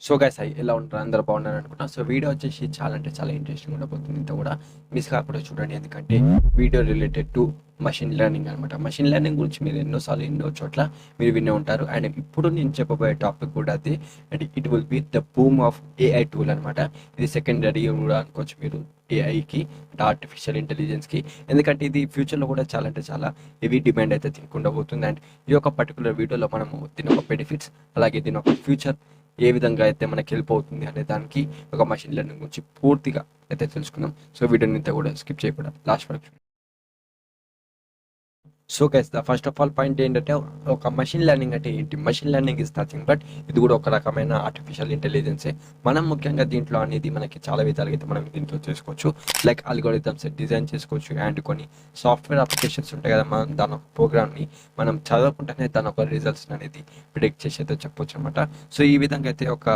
So guys ఎలా ఉంటారు అందరూ బాగున్నారు అనుకుంటా. సో వీడియో వచ్చేసి చాలా అంటే చాలా ఇంట్రెస్టింగ్ ఉండబోతుంది. ఇంత కూడా మిస్ కాకుండా చూడండి, ఎందుకంటే video related to machine learning అనమాట. మషిన్ లెర్నింగ్ గురించి మీరు ఎన్నోసార్లు ఎన్నో చోట్ల మీరు వినే ఉంటారు. అండ్ ఇప్పుడు నేను చెప్పబోయే టాపిక్ కూడా అదే. And it will be the boom of AI tool అనమాట. ఇది సెకండరీ కూడా అనుకోవచ్చు మీరు ఏఐకి, ఆర్టిఫిషియల్ ఇంటెలిజెన్స్కి. ఎందుకంటే ఇది ఫ్యూచర్లో కూడా చాలా అంటే చాలా హెవీ డిమాండ్ అయితే దీనికి ఉండబోతుంది. అండ్ ఈ యొక్క పర్టికులర్ వీడియోలో మనము దీని ఒక బెనిఫిట్స్, అలాగే దీని ఒక ఫ్యూచర్ ఏ విధంగా అయితే మనకి హెల్ప్ అవుతుంది అనే దానికి ఒక మషిన్ లెర్నింగ్ గురించి పూర్తిగా అయితే తెలుసుకుందాం. సో వీడియోని ఇంత కూడా స్కిప్ చేయకుండా లాస్ట్ వరకు. So guys the first of all point ఏంటంటే, ఒక మషిన్ లెర్నింగ్ అంటే ఏంటి? Machine learning is nothing but ఇది కూడా ఒక రకమైన ఆర్టిఫిషియల్ ఇంటెలిజెన్సే. మనం ముఖ్యంగా దీంట్లో అనేది మనకి చాలా విధాలుగా అయితే మనం దీంట్లో చేసుకోవచ్చు. లైక్ అల్గోరిథమ్స్ డిజైన్ చేసుకోవచ్చు. అండ్ కొన్ని సాఫ్ట్వేర్ అప్లికేషన్స్ ఉంటాయి కదా, మనం దాని ఒక ప్రోగ్రామ్ని మనం చదవకుండానే దాని ఒక రిజల్ట్స్ అనేది ప్రిడిక్ట్ చేసి అయితే చెప్పొచ్చు అనమాట. సో ఈ విధంగా అయితే ఒక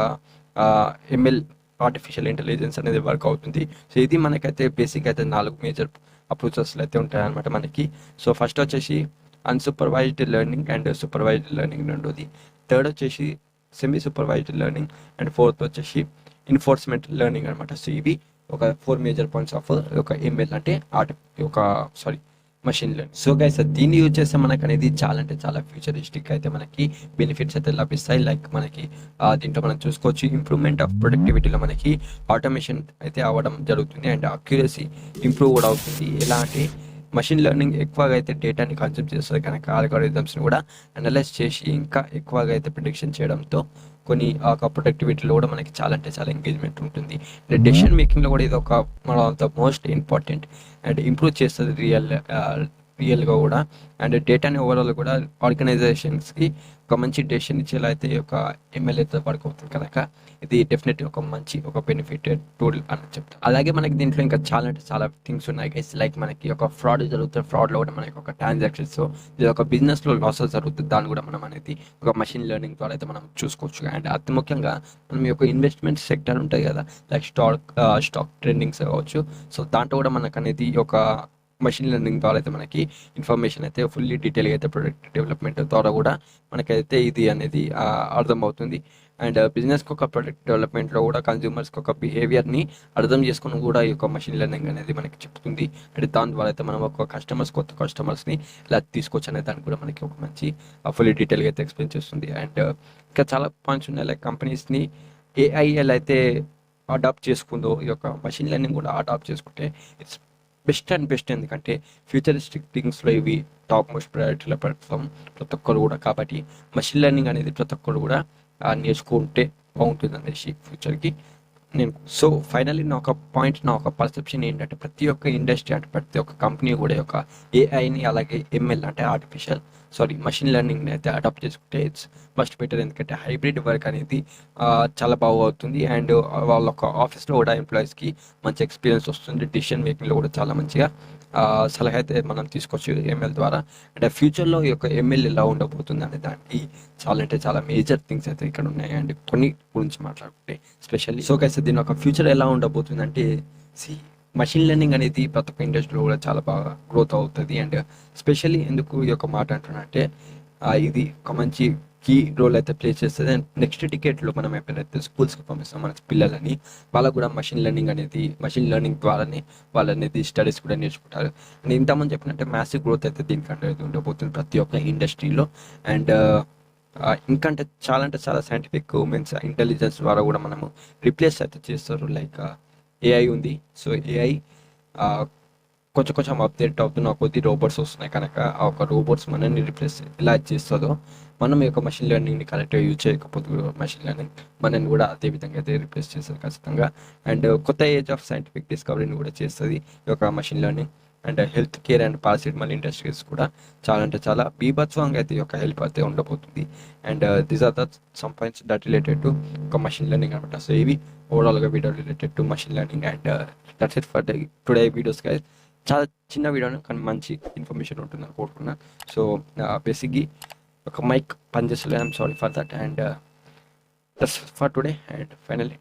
ఎంఎల్ ఆర్టిఫిషియల్ ఇంటెలిజెన్స్ అనేది వర్క్ అవుతుంది. సో ఇది మనకైతే బేసిక్ అయితే 4 మేజర్ అప్రోచెస్లు అయితే ఉంటాయన్నమాట మనకి. సో ఫస్ట్ వచ్చేసి unsupervised learning and supervised learning రెండోది. థర్డ్ వచ్చేసి semi supervised learning. And fourth వచ్చేసి ఇన్ఫోర్స్మెంట్ లెర్నింగ్ అనమాట. సో ఇవి ఒక 4 మేజర్ పాయింట్స్ ఆఫ్ ఒక ఎంఎల్ అంటే మషిన్ లెర్నింగ్. సో గైస్ దీన్ని యూజ్ చేస్తే మనకు అనేది చాలా అంటే చాలా ఫ్యూచరిస్టిక్ అయితే మనకి బెనిఫిట్స్ అయితే లభిస్తాయి. లైక్ మనకి దీంట్లో మనం చూసుకోవచ్చు, ఇంప్రూవ్మెంట్ ఆఫ్ ప్రొడక్టివిటీలో మనకి ఆటోమేషన్ అయితే అవ్వడం జరుగుతుంది. అండ్ అక్యురసీ ఇంప్రూవ్ కూడా అవుతుంది. ఎలా అంటే మషిన్ లెర్నింగ్ ఎక్కువగా అయితే డేటాని కన్జ్యూమ్ చేస్తుంది కనుక ఆల్గోరిథమ్స్ని కూడా అనలైజ్ చేసి ఇంకా ఎక్కువగా అయితే ప్రిడిక్షన్ చేయడంతో కొన్ని ఒక ప్రొడక్టివిటీలో కూడా మనకి చాలా అంటే చాలా ఎంగేజ్మెంట్ ఉంటుంది. అండ్ డెసిషన్ మేకింగ్లో కూడా ఇది ఒక మన the most important and improve చేస్తుంది రియల్గా కూడా. అండ్ డేటాని ఓవరాల్ కూడా ఆర్గనైజేషన్స్కి ఒక మంచి డెసిషన్ ఇచ్చేలా అయితే ఒక ఎంఎల్ఏతో వర్క్ అవుతుంది కనుక ఇది డెఫినెట్లీ ఒక బెనిఫిట్ టూల్ అని చెప్తాను. అలాగే మనకి దీంట్లో ఇంకా చాలా అంటే చాలా థింగ్స్ ఉన్నాయి గైస్. లైక్ మనకి ఒక ఫ్రాడ్ జరుగుతుంది, ఫ్రాడ్లో కూడా మనకి ఒక ట్రాన్సాక్షన్స్, ఇది ఒక బిజినెస్లో లాసెస్ జరుగుతుంది, దాన్ని కూడా మనం అనేది ఒక మషిన్ లెర్నింగ్ ద్వారా అయితే మనం చూసుకోవచ్చు. అండ్ అతి ముఖ్యంగా మనం యొక్క ఇన్వెస్ట్మెంట్ సెక్టర్ ఉంటుంది కదా, లైక్ స్టాక్ ట్రెండింగ్స్ కావచ్చు. సో దాంట్లో కూడా మనకు అనేది ఒక మషిన్ లెర్నింగ్ ద్వారా అయితే మనకి ఇన్ఫర్మేషన్ అయితే ఫుల్లీ డీటెయిల్గా అయితే ప్రొడక్ట్ డెవలప్మెంట్ ద్వారా కూడా మనకైతే ఇది అనేది అర్థమవుతుంది. అండ్ బిజినెస్కి ఒక ప్రొడక్ట్ డెవలప్మెంట్లో కూడా కన్జ్యూమర్స్కి ఒక బిహేవియర్ని అర్థం చేసుకుని కూడా ఈ యొక్క మషిన్ లెర్నింగ్ అనేది మనకి చెప్తుంది. అండ్ దాని ద్వారా అయితే మనం ఒక కొత్త కస్టమర్స్ని ఇలా తీసుకోవచ్చు అనే దానికి కూడా మనకి ఒక మంచి ఫుల్లీ డీటెయిల్గా అయితే ఎక్స్ప్లెయిన్ చేస్తుంది. అండ్ ఇంకా చాలా పాయింట్స్ ఉన్నాయి, లైక్ కంపెనీస్ని ఏఐ ఎలా అయితే అడాప్ట్ చేసుకుందో ఈ యొక్క మషిన్ లెర్నింగ్ కూడా అడాప్ట్ చేసుకుంటే ఇట్స్ బెస్ట్. ఎందుకంటే ఫ్యూచరిస్టిక్ థింగ్స్లో ఇవి టాప్ మోస్ట్ ప్రయారిటీలో పెడతాం ప్రతి ఒక్కరు కూడా. కాబట్టి మషిన్ లెర్నింగ్ అనేది ప్రతి ఒక్కరు కూడా నేర్చుకుంటే బాగుంటుంది అనేసి ఫ్యూచర్కి నేను. సో ఫైనల్లీ నా ఒక పర్సెప్షన్ ఏంటంటే, ప్రతి ఒక్క ఇండస్ట్రీ అంటే ప్రతి ఒక్క కంపెనీ కూడా ఒక ఏఐని అలాగే ఎంఎల్ అంటే మషిన్ లెర్నింగ్ని అయితే అడాప్ట్ చేసుకుంటే ఇట్స్ మస్ట్ బెటర్. ఎందుకంటే హైబ్రిడ్ వర్క్ అనేది చాలా బాగా అవుతుంది. అండ్ వాళ్ళ ఒక ఆఫీస్లో కూడా ఎంప్లాయీస్కి మంచి ఎక్స్పీరియన్స్ వస్తుంది. డిసిషన్ మేకింగ్లో కూడా చాలా మంచిగా సలహా అయితే మనం తీసుకోవచ్చు ఎంఎల్ ద్వారా. అంటే ఫ్యూచర్లో ఈ యొక్క ఎంఎల్ ఎలా ఉండబోతుంది అనే దానికి చాలా అంటే చాలా మేజర్ థింగ్స్ అయితే ఇక్కడ ఉన్నాయి. అండ్ కొన్ని గురించి మాట్లాడుకుంటే స్పెషల్లీ సో గైస్ దీని ఒక ఫ్యూచర్ ఎలా ఉండబోతుంది అంటే, మషిన్ లెర్నింగ్ అనేది ప్రతి ఒక్క ఇండస్ట్రీలో కూడా చాలా బాగా గ్రోత్ అవుతుంది. అండ్ స్పెషల్లీ ఎందుకు ఈ యొక్క మాట అంటున్నా అంటే, ఇది ఒక మంచి కీ రోల్ అయితే ప్లే చేస్తుంది. అండ్ నెక్స్ట్ డికేట్లో మనం ఎప్పుడైతే స్కూల్స్కి పంపిస్తాం మన పిల్లలని, వాళ్ళకు కూడా మషిన్ లెర్నింగ్ ద్వారానే వాళ్ళు అనేది స్టడీస్ కూడా నేర్చుకుంటారు. అండ్ ఇంతమంది చెప్పినట్టే మ్యాసివ్ గ్రోత్ అయితే దీనికంటే ఉండబోతుంది ప్రతి ఒక్క ఇండస్ట్రీలో. అండ్ ఇంకంటే చాలా సైంటిఫిక్ మీన్స్ ఇంటెలిజెన్స్ ద్వారా కూడా మనము రిప్లేస్ అయితే చేస్తారు. లైక్ ఏఐ ఉంది. సో ఏఐ కొంచెం అప్డేట్ అవుతున్న కొద్ది రోబోట్స్ వస్తున్నాయి కనుక ఆ ఒక రోబోట్స్ మనల్ని రిప్లేస్ ఎలా చేస్తుందో, మనం ఈ యొక్క మషిన్ లెర్నింగ్ని కరెక్ట్గా యూజ్ చేయకపోతే మషిన్ లెర్నింగ్ మనల్ని కూడా అదే విధంగా అయితే రిప్లేస్ చేస్తుంది ఖచ్చితంగా. అండ్ కొత్త ఏజ్ ఆఫ్ సైంటిఫిక్ డిస్కవరీని కూడా చేస్తుంది ఈ యొక్క machine learning. And health care and paracetamol industries కూడా చాలా బీభత్సంగా అయితే యొక్క హెల్ప్ అయితే ఉండబోతుంది. And these are the some points that related to ఒక మషిన్ లెర్నింగ్ అనమాట. సో ఇవి ఓవరాల్గా video related to machine learning. And that's it for today videos guys. చాలా చిన్న వీడియోను కానీ మంచి ఇన్ఫర్మేషన్ ఉంటుందని కోరుకున్నాను. సో బేసిక్గా ఒక మైక్ పనిచేస్తలేదు, I'm sorry for that. And that's for today. And finally